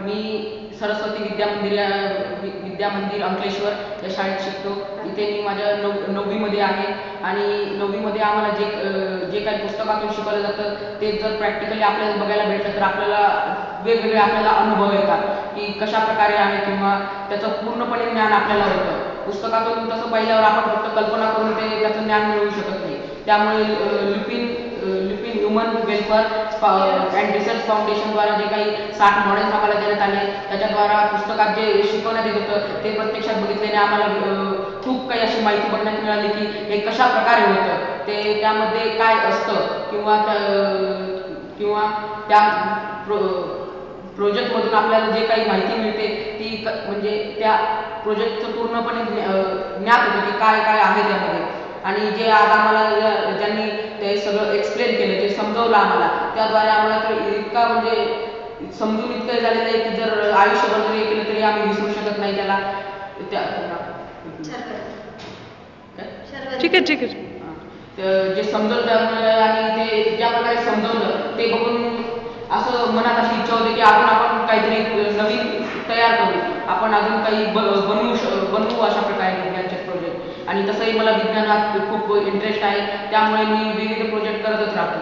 मी सरस्वती विद्या मंदिर अंकलेश्वर या शाळेत शिकतो. इथे मी माझ्या 9वीमध्ये आहे आणि 9वीमध्ये आम्हाला जे काही पुस्तकातून शिकवलं जातं ते जर प्रॅक्टिकली आपल्याला बघायला भेटलं तर आपल्याला वेगवेगळे आपल्याला अनुभव येतात की कशा प्रकारे आहे किंवा त्याचं पूर्णपणे ज्ञान आपल्याला होतं. पुस्तकातून तसं पाहिल्यावर आपण फक्त कल्पना करून त्याचं ज्ञान मिळवू शकत नाही. त्यामुळे Lupin human welfare and research फाउंडेशनद्वारा जे काही 60 मॉडेल्स आम्हाला देण्यात आले त्याच्याद्वारा पुस्तकात जे शिकवण्यात येत होतं ते प्रत्यक्षात बघितल्याने आम्हाला खूप काही अशी माहिती बघण्यात मिळाली की हे कशा प्रकारे होतं, ते त्यामध्ये काय असतं किंवा त्या प्रोजेक्टमधून आपल्याला जे काही माहिती मिळते ती म्हणजे त्या प्रोजेक्टचं पूर्णपणे ज्ञात होतं की काय काय आहे त्यामध्ये. आणि जे आज आम्हाला ज्यांनी ते सगळं एक्सप्लेन केलं, जे समजवलं आम्हाला, त्याद्वारे आम्हाला तर इतका म्हणजे समजून इतकं झालेलं आहे की जर आयुष्यभर जरी केलं तरी आम्ही विसरू शकत नाही त्याला. ठीक आहे. जे समजवलं आणि ते ज्या प्रकारे समजवलं ते बघून असं मनात अशी इच्छा होती की आपण काहीतरी नवीन तयार करू, आपण अजून काही बनवू अशा प्रकारे विज्ञानचे प्रोजेक्ट. आणि तसंही मला विज्ञानात खूप इंटरेस्ट आहे त्यामुळे मी विविध प्रोजेक्ट करतच राहतो.